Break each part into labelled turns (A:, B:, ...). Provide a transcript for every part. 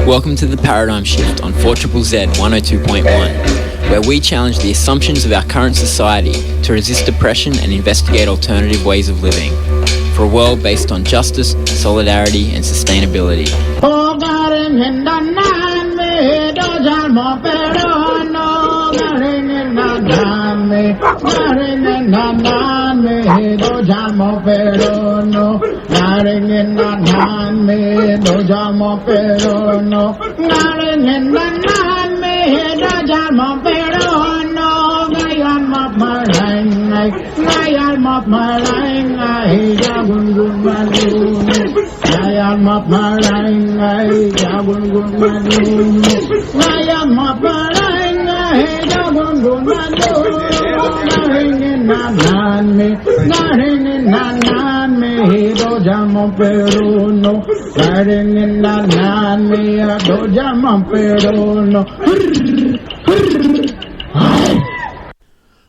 A: Welcome to The Paradigm Shift on 4ZZZ 102.1, where we challenge the assumptions of our current society to resist oppression and investigate alternative ways of living, for a world based on justice, solidarity and sustainability.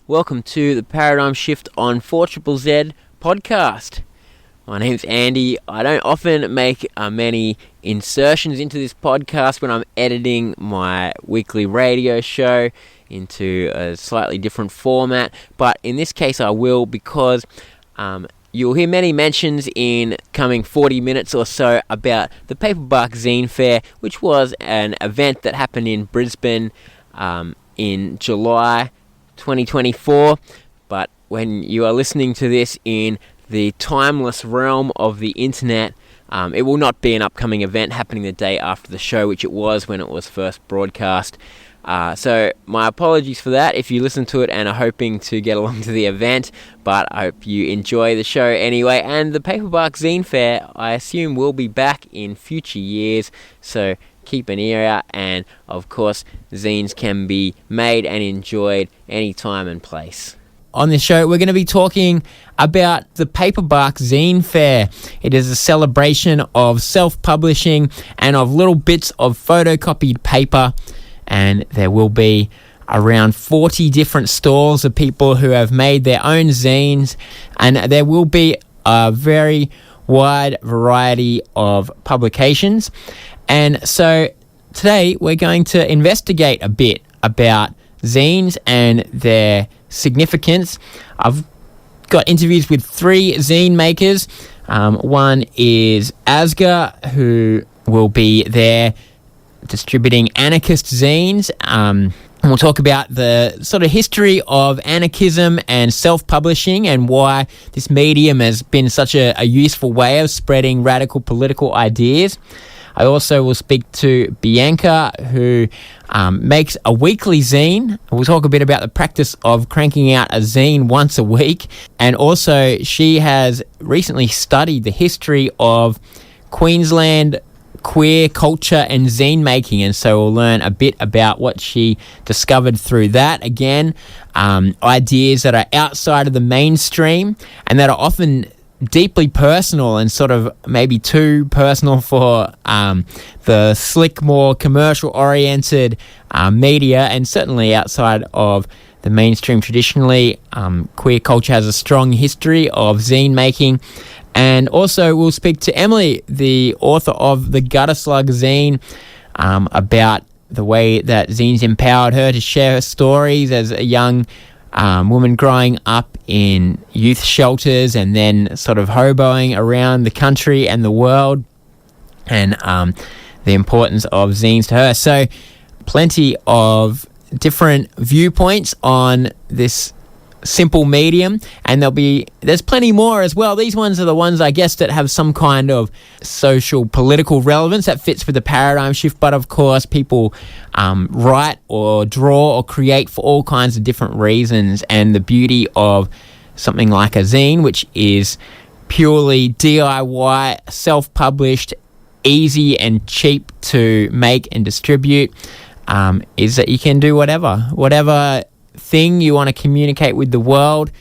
A: Welcome to the Paradigm Shift on 4ZZZ podcast. My name's Andy. I don't often make many insertions into this podcast when I'm editing my weekly radio show into a slightly different format, but in this case I will, because you'll hear many mentions in coming 40 minutes or so about the Paperbark Zine Fair, which was an event that happened in Brisbane in July 2024. But when you are listening to this in the timeless realm of the internet, it will not be an upcoming event happening the day after the show, which it was when it was first broadcast. So my apologies for that if you listen to it and are hoping to get along to the event, but I hope you enjoy the show anyway. And the Paperbark Zine Fair, I assume, will be back in future years, so keep an ear out. And of course, zines can be made and enjoyed any time and place. On this show, we're going to be talking about the Paperbark Zine Fair. It is a celebration of self-publishing and of little bits of photocopied paper, and there will be around 40 different stalls of people who have made their own zines, and there will be a very wide variety of publications. And so today we're going to investigate a bit about zines and their significance. I've got interviews with three zine makers. One is Asger, who will be there distributing anarchist zines. And we'll talk about the sort of history of anarchism and self-publishing and why this medium has been such a useful way of spreading radical political ideas. I also will speak to Bianca, who makes a weekly zine. We'll talk a bit about the practice of cranking out a zine once a week. And also, she has recently studied the history of Queensland queer culture and zine making, and so we'll learn a bit about what she discovered through that. Again, ideas that are outside of the mainstream and that are often deeply personal and sort of maybe too personal for the slick, more commercial-oriented media, and certainly outside of the mainstream. Traditionally, queer culture has a strong history of zine making. And also we'll speak to Emily, the author of the Gutter Slug zine, about the way that zines empowered her to share her stories as a young woman growing up in youth shelters and then sort of hoboing around the country and the world, and the importance of zines to her. So plenty of different viewpoints on this simple medium, and there's plenty more as well. These ones are the ones, I guess, that have some kind of social political relevance that fits with the paradigm shift, but of course people write or draw or create for all kinds of different reasons. And the beauty of something like a zine, which is purely DIY, self-published, easy and cheap to make and distribute, is that you can do whatever thing you want to communicate with the world.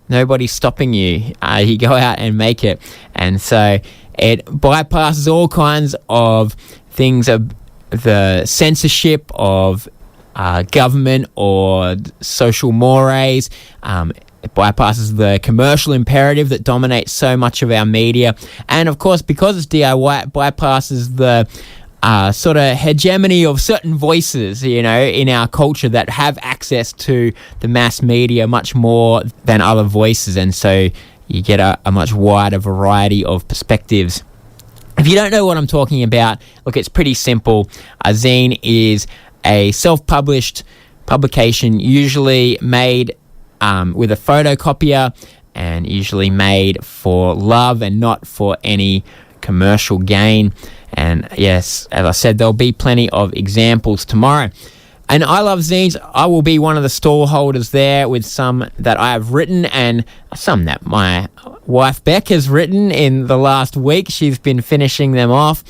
A: Nobody's stopping you. You go out and make it. And so it bypasses all kinds of things, of the censorship of government or social mores. It bypasses the commercial imperative that dominates so much of our media. And of course, because it's DIY, it bypasses the sort of hegemony of certain voices, in our culture that have access to the mass media much more than other voices, and so you get a much wider variety of perspectives. If you don't know what I'm talking about, look, it's pretty simple. A zine is a self-published publication, usually made with a photocopier, and usually made for love and not for any commercial gain. And yes, as I said, there'll be plenty of examples tomorrow. And I love zines. I will be one of the stall holders there with some that I have written and some that my wife Beck has written in the last week. She's been finishing them off.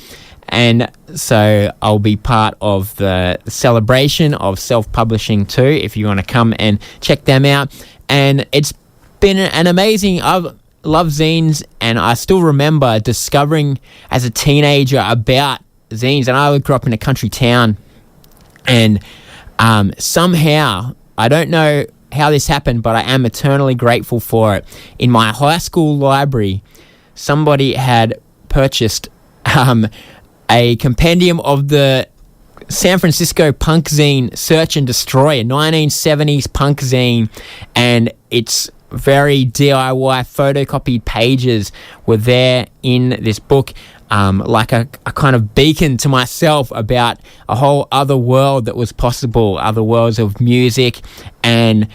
A: And so I'll be part of the celebration of self-publishing too, if you want to come and check them out. And it's been an amazing... I've loved zines, and I still remember discovering as a teenager about zines. And I grew up in a country town, and somehow, I don't know how this happened, but I am eternally grateful for it. In my high school library, somebody had purchased a compendium of the San Francisco punk zine Search and Destroy, a 1970s punk zine, and it's very DIY photocopied pages were there in this book, like a kind of beacon to myself about a whole other world that was possible, other worlds of music and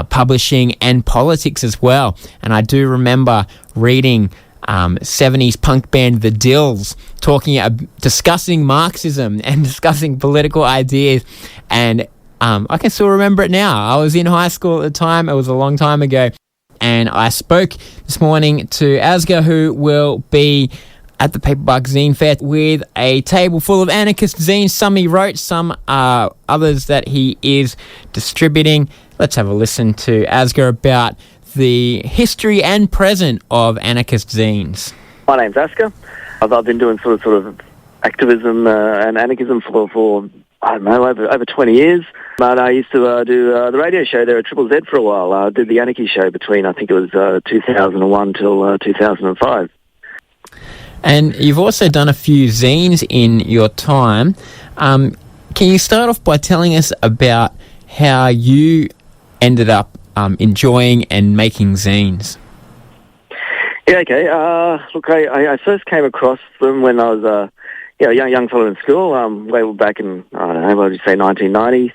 A: publishing and politics as well. And I do remember reading 70s punk band The Dills discussing Marxism and discussing political ideas, and I can still remember it now. I was in high school at the time. It was a long time ago. And I spoke this morning to Asger, who will be at the Paperback Zine Fair with a table full of anarchist zines. Some he wrote, some others that he is distributing. Let's have a listen to Asger about the history and present of anarchist zines.
B: My name's Asger. I've been doing sort of activism and anarchism for I don't know, over 20 years. But I used to do the radio show there at Triple Z for a while. I did the Anarchy show between, I think it was 2001 till 2005.
A: And you've also done a few zines in your time. Can you start off by telling us about how you ended up enjoying and making zines?
B: Yeah, okay. Look, I first came across them when I was a young fellow in school, way back in, I don't know, what would you say, 1990s,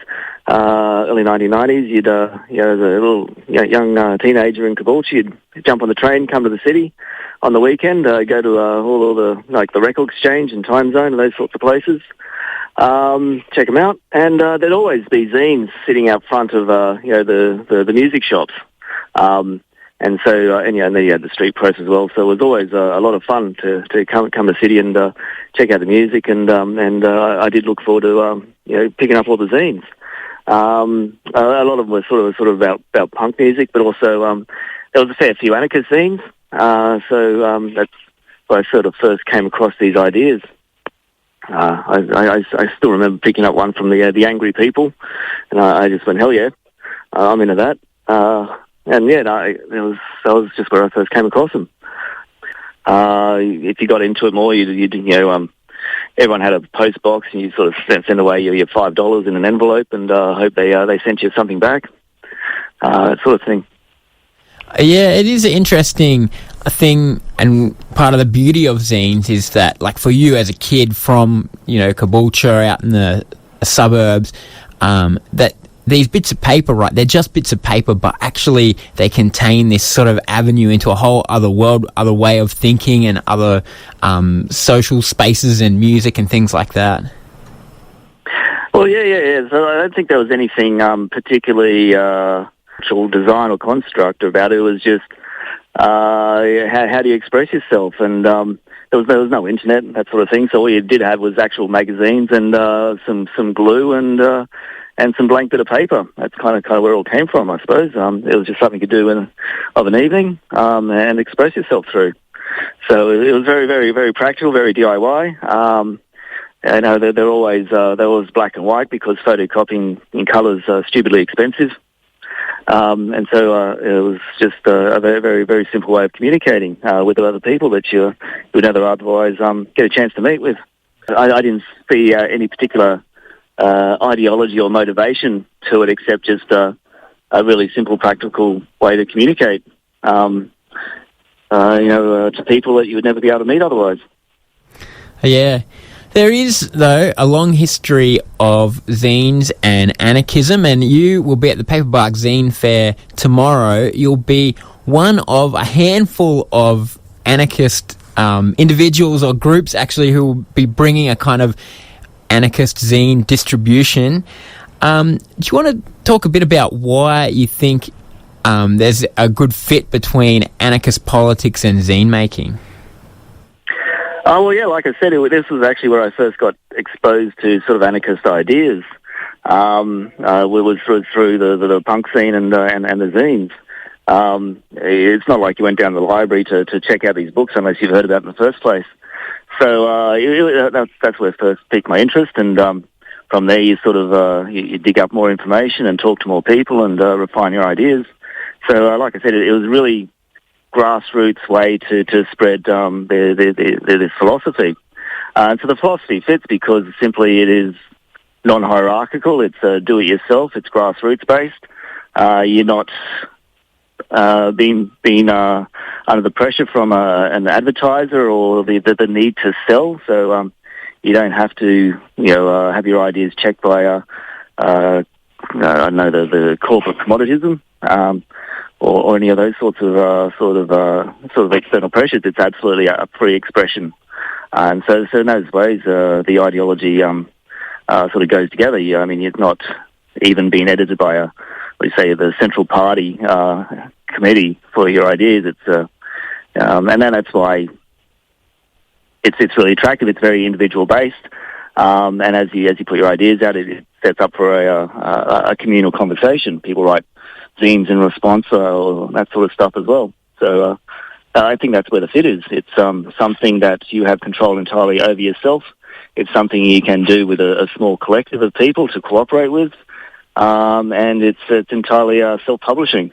B: early 1990s. You'd, as a little young teenager in Caboolture, you'd jump on the train, come to the city on the weekend, go to all the, like the Record Exchange and Time Zone and those sorts of places, check them out. And there'd always be zines sitting out front of, the music shops. And so, and then you had the street press as well. So it was always a lot of fun to come to the city and check out the music. And I did look forward to picking up all the zines. A lot of them were sort of about punk music, but also there was a fair few anarchist zines. So that's where I sort of first came across these ideas. I still remember picking up one from the Angry People, and I just went, hell yeah, I'm into that. And yeah, that was just where I first came across them. If you got into it more, everyone had a post box, and you sort of send away your $5 in an envelope, and hope they sent you something back. That sort of thing.
A: Yeah, it is an interesting thing, and part of the beauty of zines is that, like for you as a kid from Caboolture out in the suburbs, that these bits of paper, right, they're just bits of paper, but actually they contain this sort of avenue into a whole other world, other way of thinking, and other social spaces and music and things like that.
B: Well, yeah. So I don't think there was anything particularly actual design or construct about it. It was just how do you express yourself, and there was no internet and that sort of thing. So all you did have was actual magazines and some glue and some blank bit of paper. That's kind of where it all came from, I suppose. It was just something you could do of an evening and express yourself through. So it was very, very, very practical, very DIY. I know they're always black and white because photocopying in colours is stupidly expensive. And so it was just a very, very, very simple way of communicating with other people that you would never otherwise get a chance to meet with. I didn't see any particular ideology or motivation to it, except just a really simple, practical way to communicate, to people that you would never be able to meet otherwise.
A: Yeah. There is, though, a long history of zines and anarchism, and you will be at the Paperbark Zine Fair tomorrow. You'll be one of a handful of anarchist individuals or groups, actually, who will be bringing a kind of anarchist zine distribution. Do you want to talk a bit about why you think there's a good fit between anarchist politics and zine making?
B: Well, yeah, like I said, this was actually where I first got exposed to sort of anarchist ideas. It was through the punk scene and the zines. It's not like you went down to the library to check out these books unless you've heard about them in the first place. So that's where it first piqued my interest, and from there you sort of you dig up more information and talk to more people and refine your ideas. So, like I said, it was really grassroots way to spread this philosophy. And so the philosophy fits because simply it is non-hierarchical. It's do-it-yourself. It's grassroots-based. You're not being under the pressure from an advertiser or the need to sell. So you don't have to have your ideas checked by the corporate commoditism. Or any of those sorts of sort of external pressures. It's absolutely a free expression, and so in those ways, the ideology sort of goes together. It's not even being edited by the central party committee for your ideas. It's and then that's why it's really attractive. It's very individual based, and as you put your ideas out, it sets up for a communal conversation. People write zines in response, or that sort of stuff as well. So I think that's where the fit is. It's something that you have control entirely over yourself. It's something you can do with a small collective of people to cooperate with, and it's entirely self-publishing.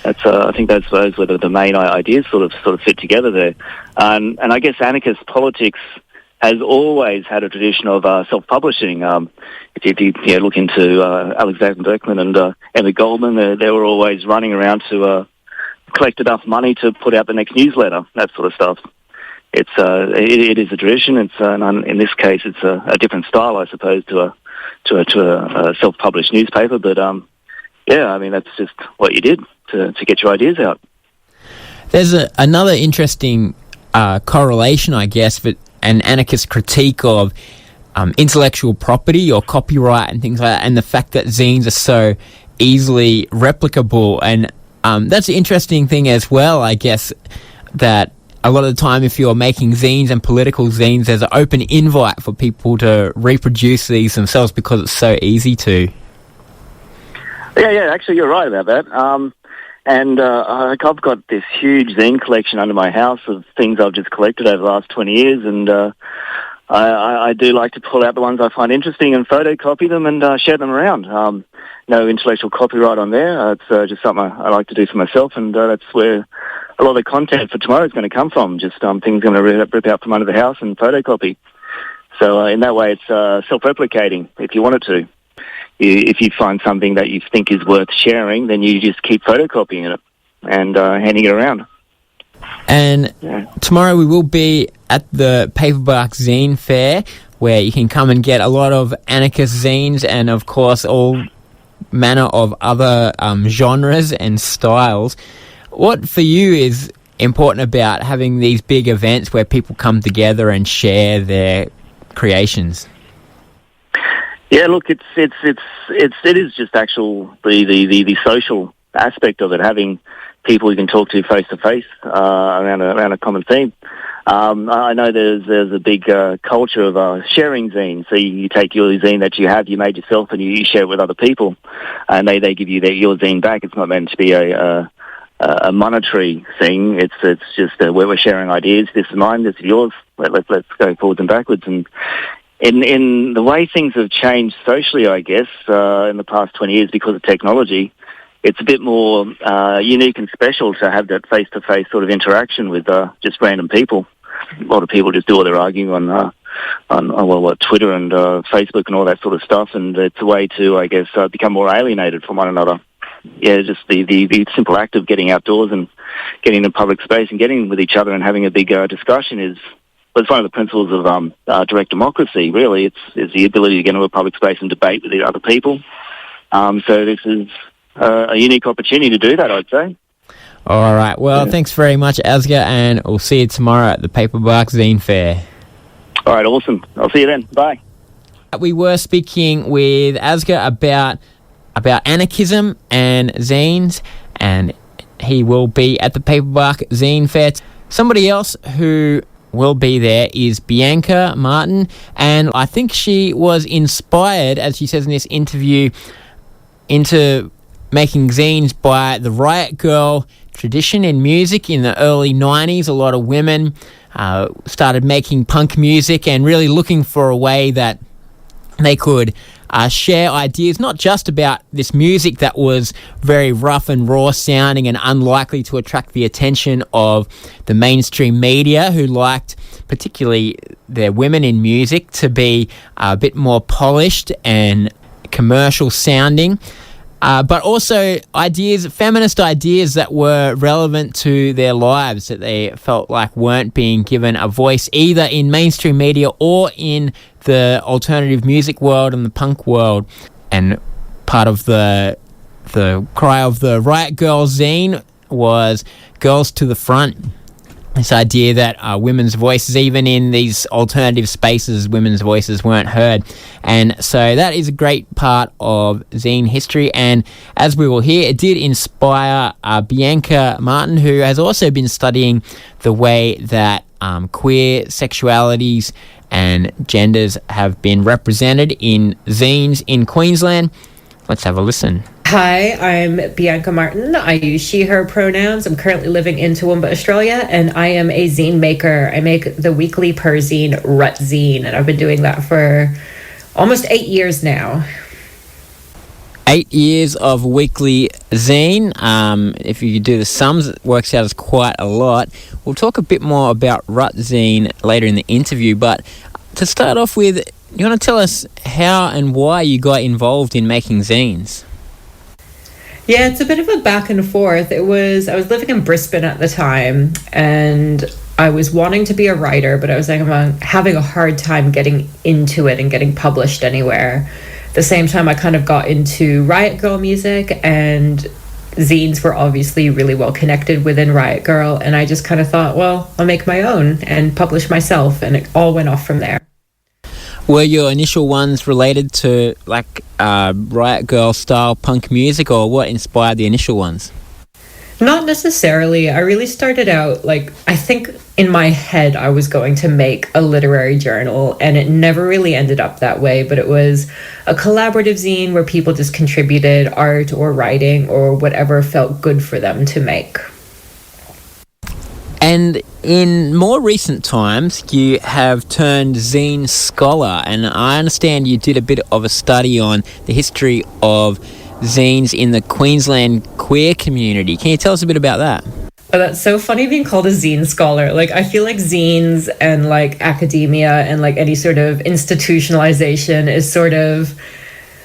B: I think that's where the main ideas sort of fit together there. And I guess anarchist politics has always had a tradition of self-publishing. If you look into Alexander Berkman and Emma Goldman, they were always running around to collect enough money to put out the next newsletter, that sort of stuff. It is a tradition. In this case, it's a different style, I suppose, to a self-published newspaper. But that's just what you did to get your ideas out.
A: There's another interesting correlation, I guess, but an anarchist critique of intellectual property or copyright and things like that, and the fact that zines are so easily replicable. And that's an interesting thing as well, I guess, that a lot of the time if you're making zines and political zines, there's an open invite for people to reproduce these themselves because it's so easy to.
B: Yeah, actually you're right about that. I've got this huge zine collection under my house of things I've just collected over the last 20 years, and I do like to pull out the ones I find interesting and photocopy them and share them around. No intellectual copyright on there. It's just something I like to do for myself, and that's where a lot of the content for tomorrow is going to come from, just things I'm going to rip out from under the house and photocopy. So in that way, it's self-replicating if you want it to. If you find something that you think is worth sharing, then you just keep photocopying it and handing it around.
A: And tomorrow we will be at the Paperbark Zine Fair, where you can come and get a lot of anarchist zines and, of course, all manner of other genres and styles. What for you is important about having these big events where people come together and share their creations?
B: Yeah, look, it is just the social aspect of it, having people you can talk to face to face around a common theme. I know there's a big culture of sharing zines. So you take your zine that you made yourself, and you share it with other people, and they give you your zine back. It's not meant to be a monetary thing. It's just where we're sharing ideas. This is mine. This is yours. Let's go forwards and backwards. And in the way things have changed socially, I guess, in the past 20 years because of technology, it's a bit more unique and special to have that face-to-face sort of interaction with just random people. a lot of people just do all their arguing on Twitter and Facebook and all that sort of stuff, and it's a way to, I guess, become more alienated from one another. Yeah, just the simple act of getting outdoors and getting in public space and getting with each other and having a big discussion is one of the principles of direct democracy, really. It's the ability to get into a public space and debate with the other people. So this is a unique opportunity to do that, I'd say.
A: All right. Well, thanks very much, Asger, and we'll see you tomorrow at the Paperbark Zine Fair.
B: All right, awesome. I'll see you then. Bye.
A: We were speaking with Asger about anarchism and zines, and he will be at the Paperbark Zine Fair. Somebody else who will be there is Bianca Martin, and I think she was inspired, as she says in this interview, into making zines by the Riot Girl tradition in music in the early 90s. A lot of women started making punk music and really looking for a way that they could share ideas, not just about this music that was very rough and raw sounding and unlikely to attract the attention of the mainstream media, who liked particularly their women in music to be a bit more polished and commercial sounding. But also feminist ideas that were relevant to their lives, that they felt like weren't being given a voice either in mainstream media or in the alternative music world and the punk world. And part of the cry of the Riot Girl zine was girls to the front. This idea that women's voices, even in these alternative spaces, women's voices weren't heard. And so that is a great part of zine history. And as we will hear, it did inspire Bianca Martin, who has also been studying the way that queer sexualities and genders have been represented in zines in Queensland. Let's have a listen.
C: Hi, I'm Bianca Martin. I use she, her pronouns. I'm currently living in Toowoomba, Australia, and I am a zine maker. I make the weekly per zine Rut Zine, and I've been doing that for almost 8 years now.
A: 8 years of weekly zine. If you do the sums, it works out as quite a lot. We'll talk a bit more about Rut Zine later in the interview, but to start off with, you want to tell us how and why you got involved in making zines?
C: Yeah, it's a bit of a back and forth. I was living in Brisbane at the time, and I was wanting to be a writer, but I was having a hard time getting into it and getting published anywhere. At the same time, I kind of got into Riot Girl music, and zines were obviously really well connected within Riot Girl, and I just kind of thought, well, I'll make my own and publish myself, and it all went off from there.
A: Were your initial ones related to Riot Girl style punk music, or what inspired the initial ones?
C: Not necessarily. I really started out, I think in my head I was going to make a literary journal, and it never really ended up that way, but it was a collaborative zine where people just contributed art or writing or whatever felt good for them to make.
A: And in more recent times, you have turned zine scholar, and I understand you did a bit of a study on the history of zines in the Queensland queer community. Can you tell us a bit about that?
C: Oh, that's so funny being called a zine scholar. I feel like zines and academia and any sort of institutionalization is sort of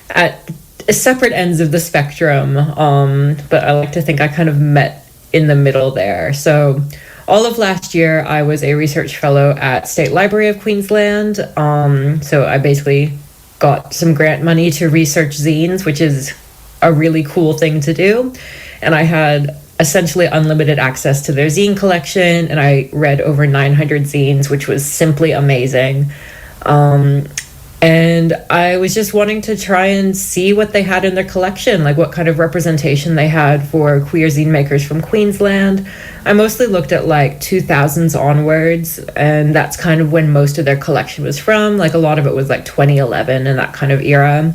C: at separate ends of the spectrum. But I like to think I kind of met in the middle there. So all of last year, I was a research fellow at State Library of Queensland. So I basically got some grant money to research zines, which is a really cool thing to do. And I had essentially unlimited access to their zine collection, and I read over 900 zines, which was simply amazing. And I was just wanting to try and see what they had in their collection, what kind of representation they had for queer zine makers from Queensland. I mostly looked at 2000s onwards, and that's kind of when most of their collection was from. A lot of it was 2011 and that kind of era.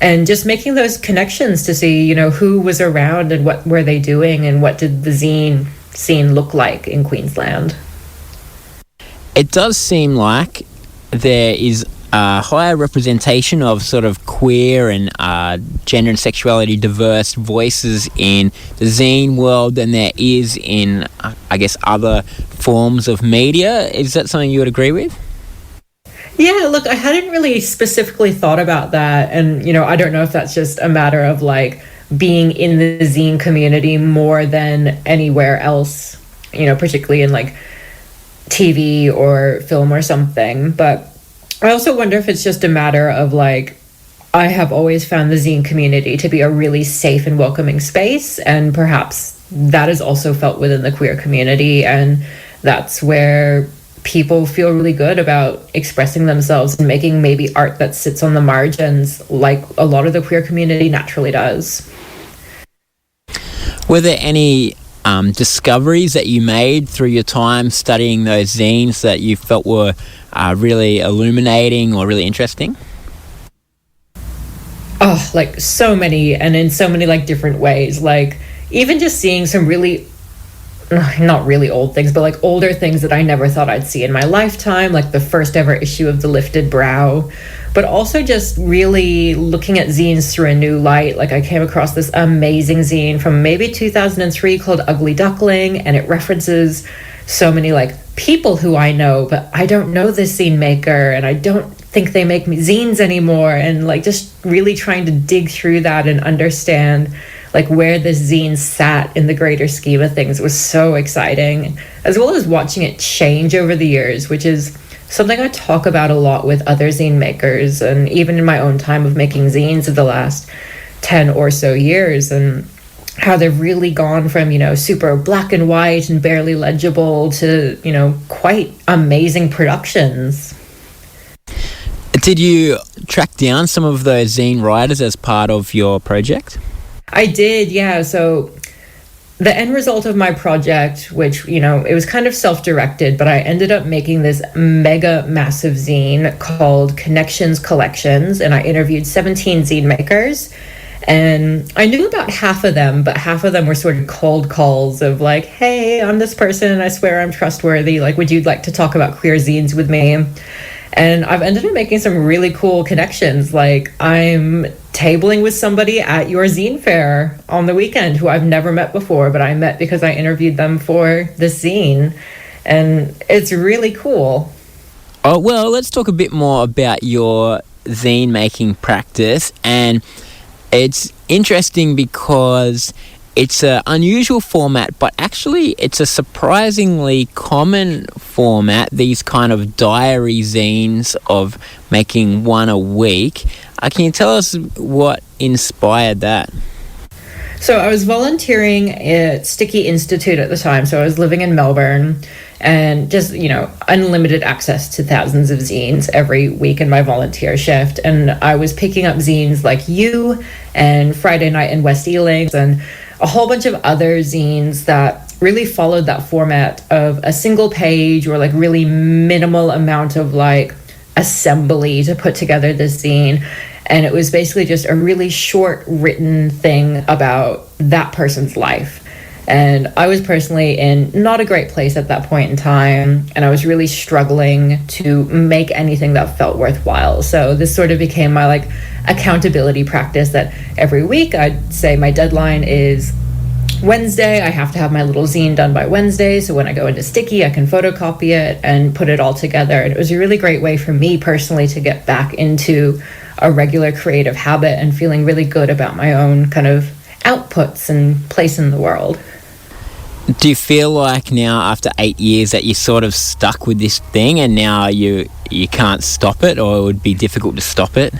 C: And just making those connections to see, who was around and what were they doing and what did the zine scene look like in Queensland.
A: It does seem like there is higher representation of sort of queer and gender and sexuality diverse voices in the zine world than there is in, I guess, other forms of media. Is that something you would agree with?
C: Yeah, look, I hadn't really specifically thought about that. And, I don't know if that's just a matter of like being in the zine community more than anywhere else, particularly in like TV or film or something. But I also wonder if it's just a matter of like, I have always found the zine community to be a really safe and welcoming space. And perhaps that is also felt within the queer community. And that's where people feel really good about expressing themselves and making maybe art that sits on the margins like a lot of the queer community naturally does.
A: Were there any discoveries that you made through your time studying those zines that you felt were really illuminating or really interesting?
C: Oh, like so many, and in so many like different ways. Like even just seeing some really, not really old things, but like older things that I never thought I'd see in my lifetime, like the first ever issue of The Lifted Brow, but also just really looking at zines through a new light. Like I came across this amazing zine from maybe 2003 called Ugly Duckling, and it references so many like people who I know, but I don't know this zine maker, and I don't think they make zines anymore. And like just really trying to dig through that and understand like where this zine sat in the greater scheme of things was so exciting, as well as watching it change over the years, which is something I talk about a lot with other zine makers, and even in my own time of making zines of the last 10 or so years, and how they've really gone from, super black and white and barely legible to, quite amazing productions.
A: Did you track down some of those zine writers as part of your project?
C: I did, yeah. So the end result of my project, which, it was kind of self-directed, but I ended up making this mega massive zine called Connections Collections, and I interviewed 17 zine makers. And I knew about half of them, but half of them were sort of cold calls of like, hey, I'm this person and I swear I'm trustworthy. Like, would you like to talk about queer zines with me? And I've ended up making some really cool connections. Like I'm tabling with somebody at your zine fair on the weekend who I've never met before, but I met because I interviewed them for the zine. And it's really cool.
A: Oh, well, let's talk a bit more about your zine making practice. And it's interesting because it's an unusual format, but actually it's a surprisingly common format, these kind of diary zines of making one a week. Can you tell us what inspired that?
C: So I was volunteering at Sticky Institute at the time, so I was living in Melbourne, and just, unlimited access to thousands of zines every week in my volunteer shift. And I was picking up zines like You and Friday Night in West Ealing and a whole bunch of other zines that really followed that format of a single page or like really minimal amount of like assembly to put together this zine. And it was basically just a really short written thing about that person's life. And I was personally in not a great place at that point in time, and I was really struggling to make anything that felt worthwhile. So this sort of became my like accountability practice, that every week I'd say my deadline is Wednesday. I have to have my little zine done by Wednesday, so when I go into Sticky I can photocopy it and put it all together. And it was a really great way for me personally to get back into a regular creative habit and feeling really good about my own kind of outputs and place in the world.
A: Do you feel like now, after 8 years, that you're sort of stuck with this thing and now you can't stop it, or it would be difficult to stop it?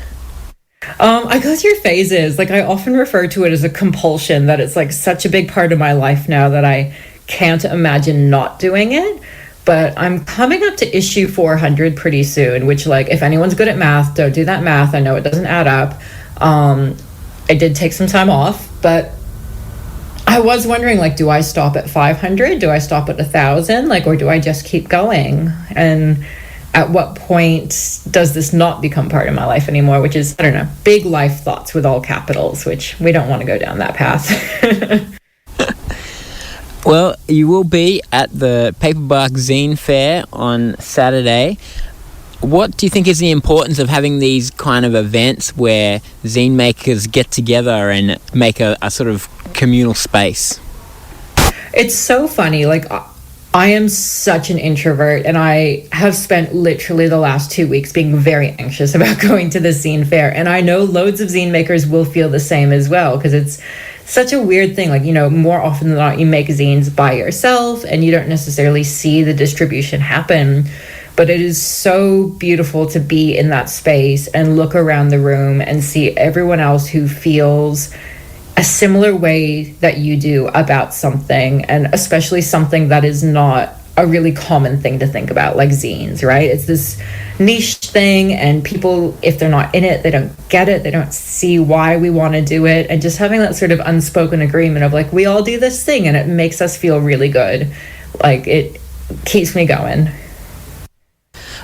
C: I go through phases. Like I often refer to it as a compulsion, that it's like such a big part of my life now that I can't imagine not doing it. But I'm coming up to issue 400 pretty soon, which, like, if anyone's good at math, don't do that math. I know it doesn't add up. I did take some time off, but I was wondering, like, do I stop at 500? Do I stop at 1,000? Like, or do I just keep going? And at what point does this not become part of my life anymore? Which is, I don't know, big life thoughts with all capitals, which we don't want to go down that path.
A: Well, you will be at the Paperbark Zine Fair on Saturday. what do you think is the importance of having these kind of events where zine makers get together and make a sort of communal space?
C: It's so funny. Like, I am such an introvert, and I have spent literally the last 2 weeks being very anxious about going to the zine fair. And I know loads of zine makers will feel the same as well, because it's such a weird thing. Like, more often than not, you make zines by yourself and you don't necessarily see the distribution happen. But it is so beautiful to be in that space and look around the room and see everyone else who feels a similar way that you do about something, and especially something that is not a really common thing to think about, like zines, right? It's this niche thing, and people, if they're not in it, they don't get it, they don't see why we want to do it, and just having that sort of unspoken agreement of like, we all do this thing and it makes us feel really good. Like, it keeps me going.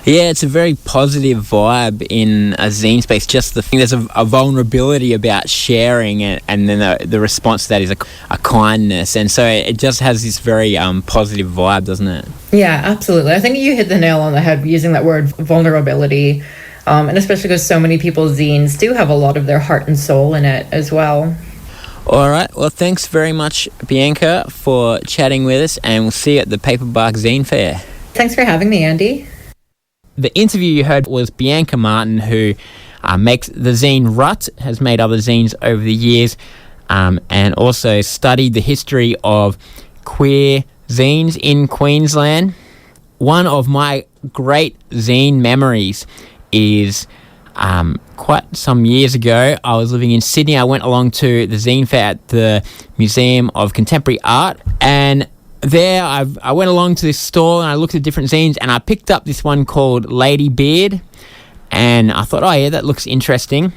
A: Yeah, it's a very positive vibe in a zine space. Just the thing, there's a vulnerability about sharing, and then the response to that is a kindness, and so it just has this very positive vibe, doesn't it?
C: Yeah, absolutely. I think you hit the nail on the head using that word vulnerability, and especially because so many people's zines do have a lot of their heart and soul in it as well.
A: All right, well, thanks very much, Bianca, for chatting with us, and we'll see you at the Paperbark Zine Fair.
C: Thanks for having me, Andy.
A: The interview you heard was Bianca Martin, who makes the zine Rut, has made other zines over the years, and also studied the history of queer zines in Queensland. One of my great zine memories is quite some years ago. I was living in Sydney. I went along to the zine fair at the Museum of Contemporary Art, and there I went along to this store and I looked at different zines, and I picked up this one called Lady Beard, and I thought, oh yeah, that looks interesting.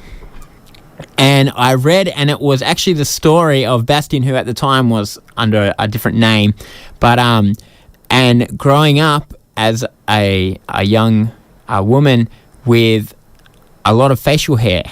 A: And I read, and it was actually the story of Bastian, who at the time was under a different name, but and growing up as a young woman with a lot of facial hair,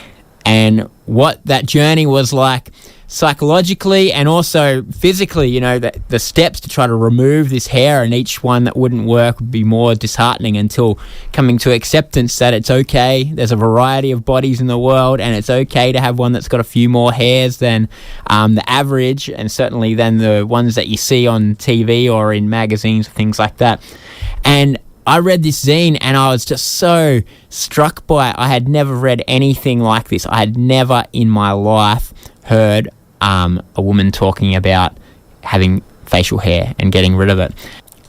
A: and what that journey was like psychologically and also physically, the steps to try to remove this hair, and each one that wouldn't work would be more disheartening until coming to acceptance that it's okay, there's a variety of bodies in the world, and it's okay to have one that's got a few more hairs than the average, and certainly than the ones that you see on TV or in magazines or things like that. And I read this zine and I was just so struck by it. I had never read anything like this. I had never in my life heard a woman talking about having facial hair and getting rid of it.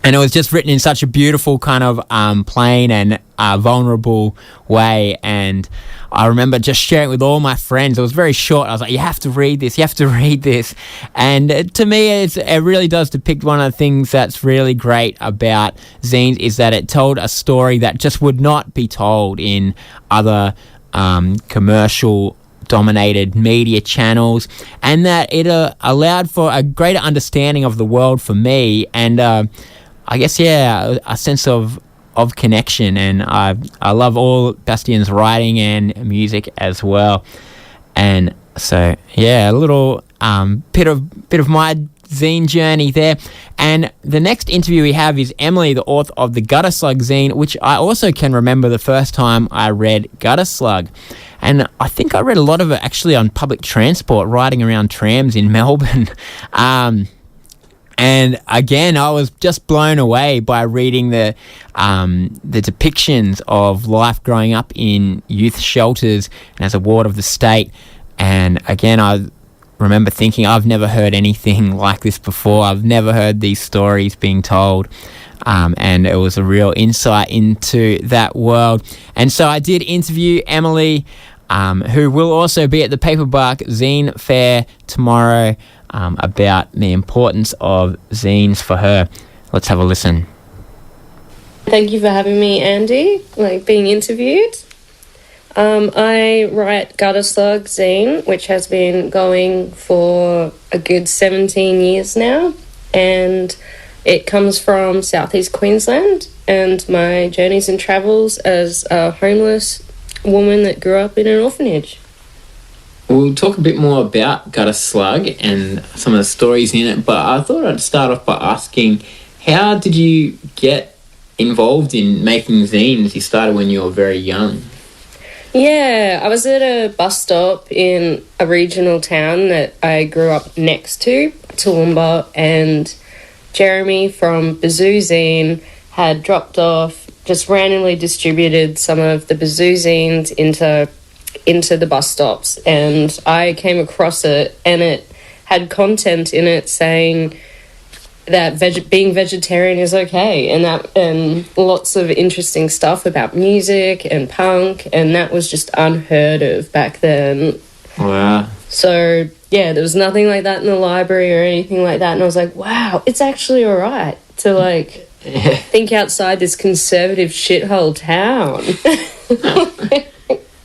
A: And it was just written in such a beautiful kind of plain and vulnerable way. And I remember just sharing it with all my friends. It was very short. I was like, you have to read this. You have to read this. And to me, it really does depict one of the things that's really great about zines, is that it told a story that just would not be told in other commercial dominated media channels, and that it allowed for a greater understanding of the world for me, and I guess, yeah, a sense of connection. And I love all Bastian's writing and music as well. And so, yeah, a little bit of my zine journey there. And the next interview we have is Emily, the author of the Gutter Slug zine, which I also can remember the first time I read Gutter Slug. And I think I read a lot of it actually on public transport, riding around trams in Melbourne. And again, I was just blown away by reading the depictions of life growing up in youth shelters and as a ward of the state. And again, I remember thinking, I've never heard anything like this before. I've never heard these stories being told. And it was a real insight into that world. And so I did interview Emily, who will also be at the Paperbark Zine Fair tomorrow, about the importance of zines for her. Let's have a listen.
D: Thank you for having me, Andy, being interviewed. I write Gutter Slug zine, which has been going for a good 17 years now, and it comes from southeast Queensland and my journeys and travels as a homeless woman that grew up in an orphanage.
A: We'll talk a bit more about Gutter Slug and some of the stories in it, but I thought I'd start off by asking, how did you get involved in making zines? You started when you were very young.
D: Yeah, I was at a bus stop in a regional town that I grew up next to, Toowoomba, and Jeremy from Bazoo Zine had dropped off, just randomly distributed some of the Bazoo zines into the bus stops, and I came across it, and it had content in it saying that being vegetarian is okay, and lots of interesting stuff about music and punk, and that was just unheard of back then.
A: Wow.
D: So yeah, there was nothing like that in the library or anything like that, and I was like, wow, it's actually all right to like think outside this conservative shithole town.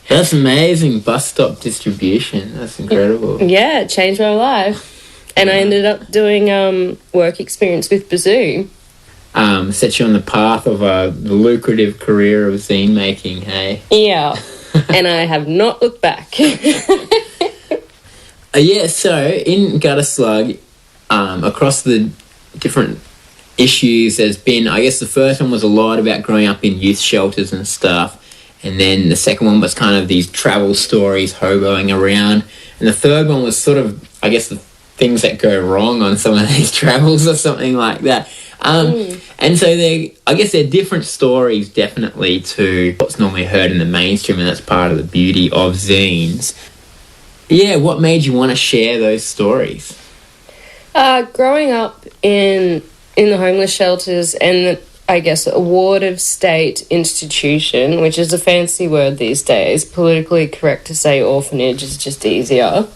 A: That's amazing. Bus stop distribution. That's incredible.
D: Yeah, it changed my life. And I ended up doing work experience with Bazoo.
A: Set you on the path of a lucrative career of zine making, hey?
D: Yeah, and I have not looked back.
A: Yeah, so in Gutter Slug, across the different issues, there's been, I guess the first one was a lot about growing up in youth shelters and stuff. And then the second one was kind of these travel stories, hoboing around. And the third one was sort of, I guess, the things that go wrong on some of these travels or something like that. And so I guess they're different stories, definitely, to what's normally heard in the mainstream, and that's part of the beauty of zines. Yeah, what made you want to share those stories?
D: Growing up in the homeless shelters and I guess a ward of state institution, which is a fancy word these days. Politically correct to say orphanage is just easier.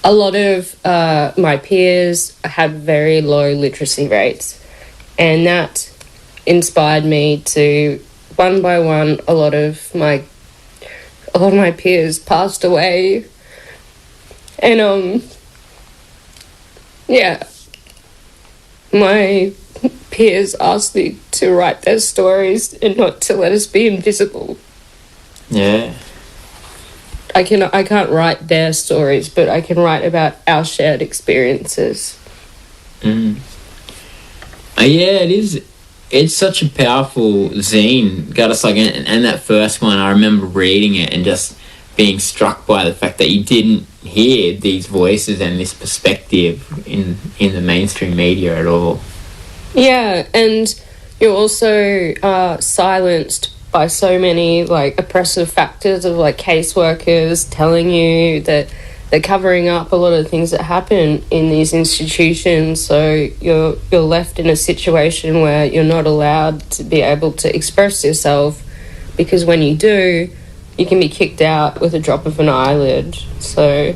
D: A lot of my peers had very low literacy rates, and that inspired me to, one by one, a lot of my peers passed away, and my peers asked me to write their stories and not to let us be invisible.
A: Yeah.
D: I can't write their stories, but I can write about our shared experiences.
A: Yeah, it is. It's such a powerful zine, Gutter Slug, and that first one, I remember reading it and just being struck by the fact that you didn't hear these voices and this perspective in the mainstream media at all.
D: Yeah, and you're also silenced by so many like oppressive factors of like caseworkers telling you that they're covering up a lot of things that happen in these institutions, so you're left in a situation where you're not allowed to be able to express yourself, because when you do, you can be kicked out with a drop of an eyelid. So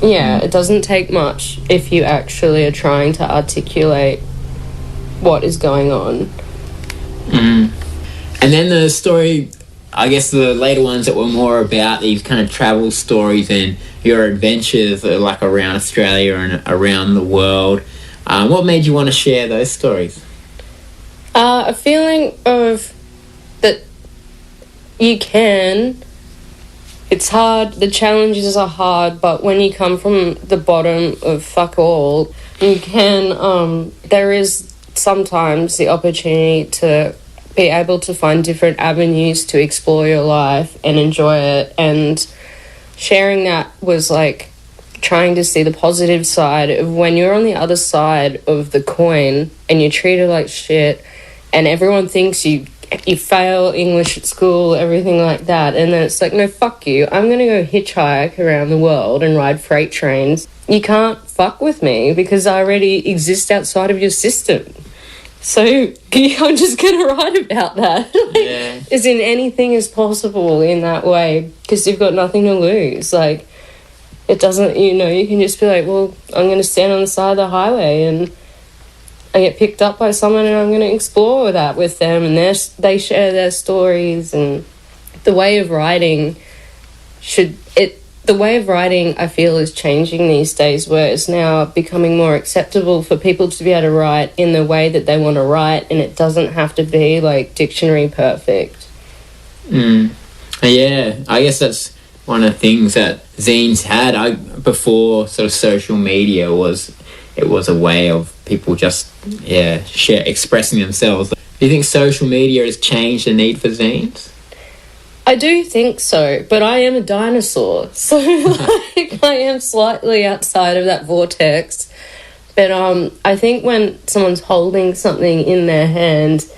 D: yeah, it doesn't take much if you actually are trying to articulate what is going on.
A: And then the story, I guess the later ones that were more about these kind of travel stories and your adventures like around Australia and around the world. What made you want to share those stories?
D: A feeling of that you can. It's hard, the challenges are hard, but when you come from the bottom of fuck all, you can, there is sometimes the opportunity to be able to find different avenues to explore your life and enjoy it, and sharing that was like trying to see the positive side of when you're on the other side of the coin and you're treated like shit and everyone thinks you fail English at school, everything like that, and then it's like, no, fuck you, I'm gonna go hitchhike around the world and ride freight trains. You can't fuck with me because I already exist outside of your system. So I'm just going to write about that.
A: Yeah.
D: As in anything is possible in that way, because you've got nothing to lose. Like, it doesn't, you can just be like, well, I'm going to stand on the side of the highway and I get picked up by someone and I'm going to explore that with them, and they share their stories. And the way of writing I feel is changing these days, where it's now becoming more acceptable for people to be able to write in the way that they want to write, and it doesn't have to be like dictionary perfect.
A: Yeah, I guess that's one of the things that zines had before sort of social media. It was a way of people just expressing themselves. Do you think social media has changed the need for zines?
D: I do think so, but I am a dinosaur, so like, I am slightly outside of that vortex. But I think when someone's holding something in their hand,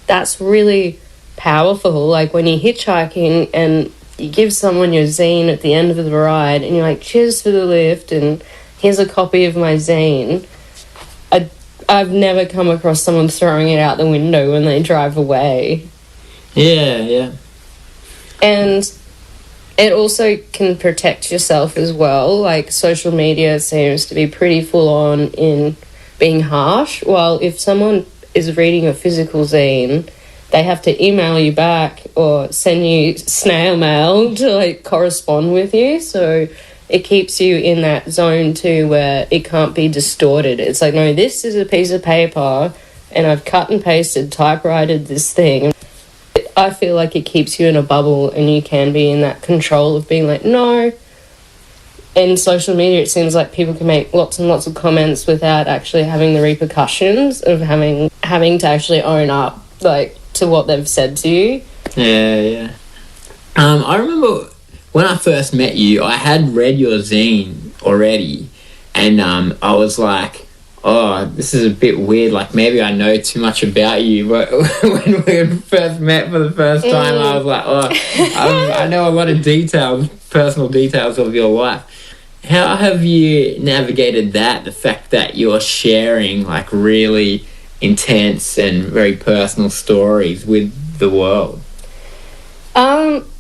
D: that's really powerful. Like when you're hitchhiking and you give someone your zine at the end of the ride and you're like, cheers for the lift and here's a copy of my zine. I've never come across someone throwing it out the window when they drive away.
A: Yeah.
D: And it also can protect yourself as well. Like social media seems to be pretty full on in being harsh. While if someone is reading a physical zine, they have to email you back or send you snail mail to like correspond with you. So it keeps you in that zone too where it can't be distorted. It's like, no, this is a piece of paper and I've cut and pasted, typewritten this thing. I feel like it keeps you in a bubble and you can be in that control of being like, no. In social media, it seems like people can make lots and lots of comments without actually having the repercussions of having to actually own up, like, to what they've said to you.
A: Yeah. I remember when I first met you, I had read your zine already, and I was like, oh, this is a bit weird, like maybe I know too much about you. But when we first met for the first time, I was like, oh, I know a lot of details, personal details of your life. How have you navigated that, the fact that you're sharing like really intense and very personal stories with the world?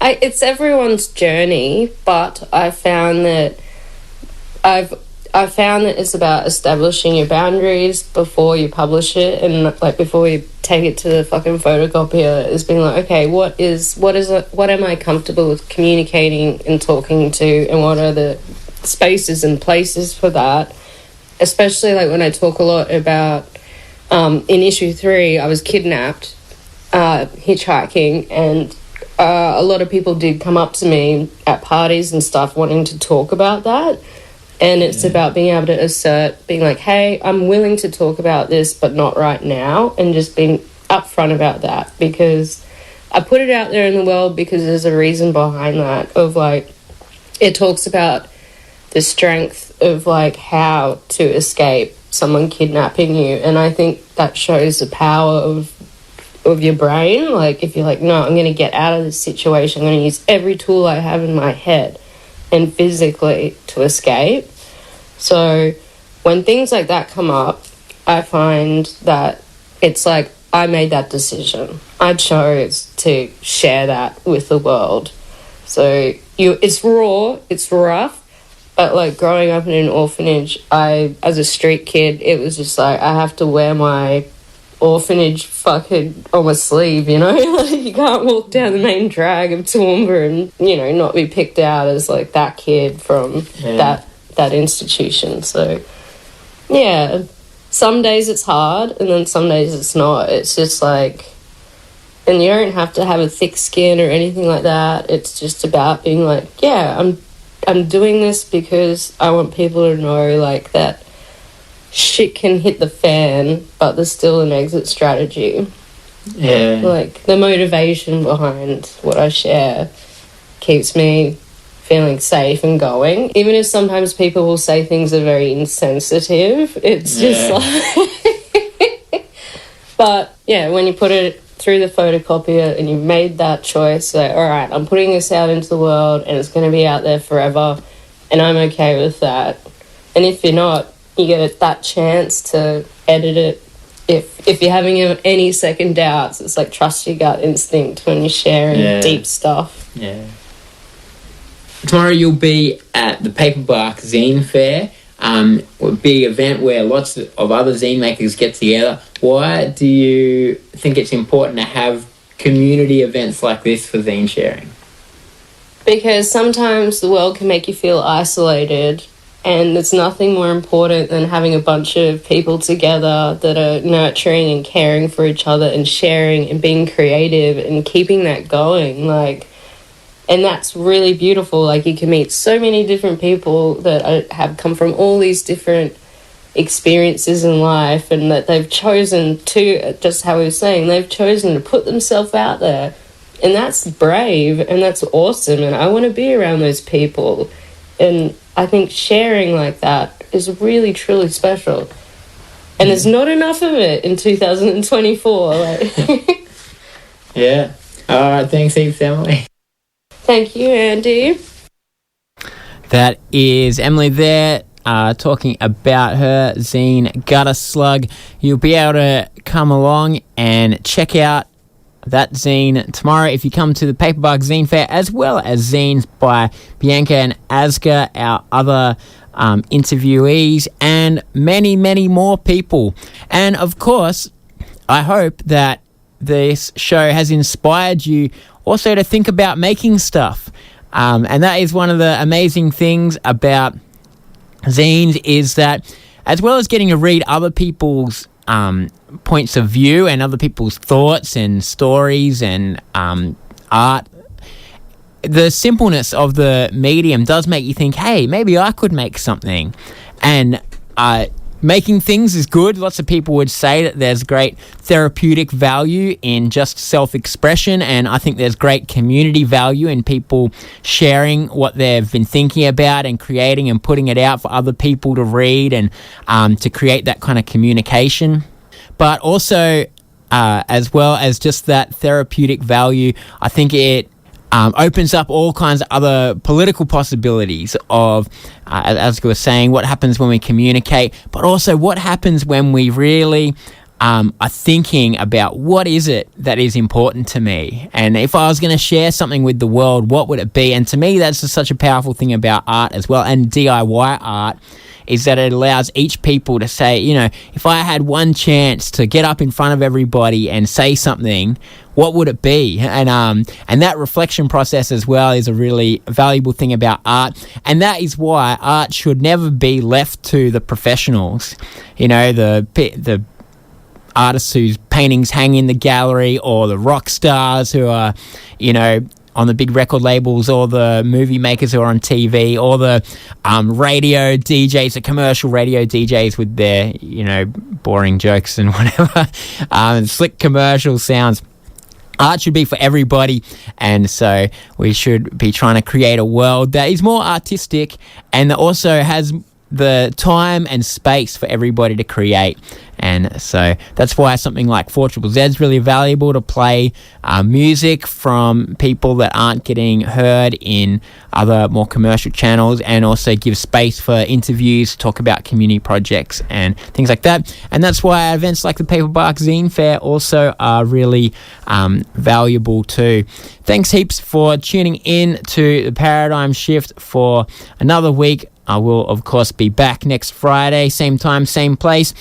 D: It's everyone's journey, but I found that it's about establishing your boundaries before you publish it, and like before you take it to the fucking photocopier, is being like, okay, what am I comfortable with communicating and talking to, and what are the spaces and places for that? Especially like when I talk a lot about in issue 3, I was kidnapped hitchhiking, and a lot of people did come up to me at parties and stuff wanting to talk about that. And it's about being able to assert, being like, hey, I'm willing to talk about this, but not right now, and just being upfront about that, because I put it out there in the world because there's a reason behind that, of like, it talks about the strength of like how to escape someone kidnapping you, and I think that shows the power of your brain. Like if you're like, no, I'm going to get out of this situation, I'm going to use every tool I have in my head and physically to escape. So when things like that come up, I find that it's like I made that decision. I chose to share that with the world. So it's raw, it's rough, but like growing up in an orphanage, as a street kid, it was just like I have to wear my orphanage fucking on my sleeve, you know? Like you can't walk down the main drag of Toowoomba and, you know, not be picked out as like that kid from that institution. So yeah, some days it's hard and then some days it's not. It's just like, and you don't have to have a thick skin or anything like that. It's just about being like, yeah, I'm doing this because I want people to know like that shit can hit the fan, but there's still an exit strategy.
A: Yeah.
D: Like the motivation behind what I share keeps me feeling safe and going. Even if sometimes people will say things are very insensitive, it's just like... But yeah, when you put it through the photocopier and you've made that choice, like, all right, I'm putting this out into the world and it's going to be out there forever, and I'm okay with that. And if you're not, you get that chance to edit it. If you're having any second doubts, it's like trust your gut instinct when you're sharing deep stuff.
A: Yeah. Tomorrow you'll be at the Paperbark Zine Fair, a big event where lots of other zine makers get together. Why do you think it's important to have community events like this for zine sharing?
D: Because sometimes the world can make you feel isolated, and there's nothing more important than having a bunch of people together that are nurturing and caring for each other and sharing and being creative and keeping that going. Like, and that's really beautiful. Like, you can meet so many different people that have come from all these different experiences in life, and that they've chosen to, just how he was saying, they've chosen to put themselves out there. And that's brave, and that's awesome, and I want to be around those people. And I think sharing like that is really, truly special. And there's not enough of it in 2024. Like.
E: Yeah. All right, thanks heaps, Emily.
D: Thank you, Andy.
A: That is Emily there, talking about her zine, Gutter Slug. You'll be able to come along and check out that zine tomorrow if you come to the Paperbark Zine Fair, as well as zines by Bianca and Asger, our other interviewees, and many, many more people. And of course, I hope that this show has inspired you also to think about making stuff. And that is one of the amazing things about zines, is that as well as getting to read other people's points of view and other people's thoughts and stories and art, the simpleness of the medium does make you think, hey, maybe I could make something. And making things is good. Lots of people would say that there's great therapeutic value in just self-expression, and I think there's great community value in people sharing what they've been thinking about and creating and putting it out for other people to read and to create that kind of communication. But also, as well as just that therapeutic value, I think it opens up all kinds of other political possibilities of, as I was saying, what happens when we communicate, but also what happens when we really are thinking about what is it that is important to me. And if I was going to share something with the world, what would it be? And to me, that's just such a powerful thing about art as well, and DIY art, is that it allows each people to say, you know, if I had one chance to get up in front of everybody and say something, what would it be? And that reflection process as well is a really valuable thing about art. And that is why art should never be left to the professionals. You know, the artists whose paintings hang in the gallery, or the rock stars who are, you know, on the big record labels, or the movie makers who are on TV, or the radio DJs, the commercial radio DJs with their, you know, boring jokes and whatever, and slick commercial sounds. Art should be for everybody, and so we should be trying to create a world that is more artistic and that also has the time and space for everybody to create. And so that's why something like 4ZZZ is really valuable, to play music from people that aren't getting heard in other more commercial channels, and also give space for interviews, talk about community projects and things like that. And that's why events like the Paperbark Zine Fair also are really valuable too. Thanks heaps for tuning in to the Paradigm Shift for another week. I will, of course, be back next Friday, same time, same place.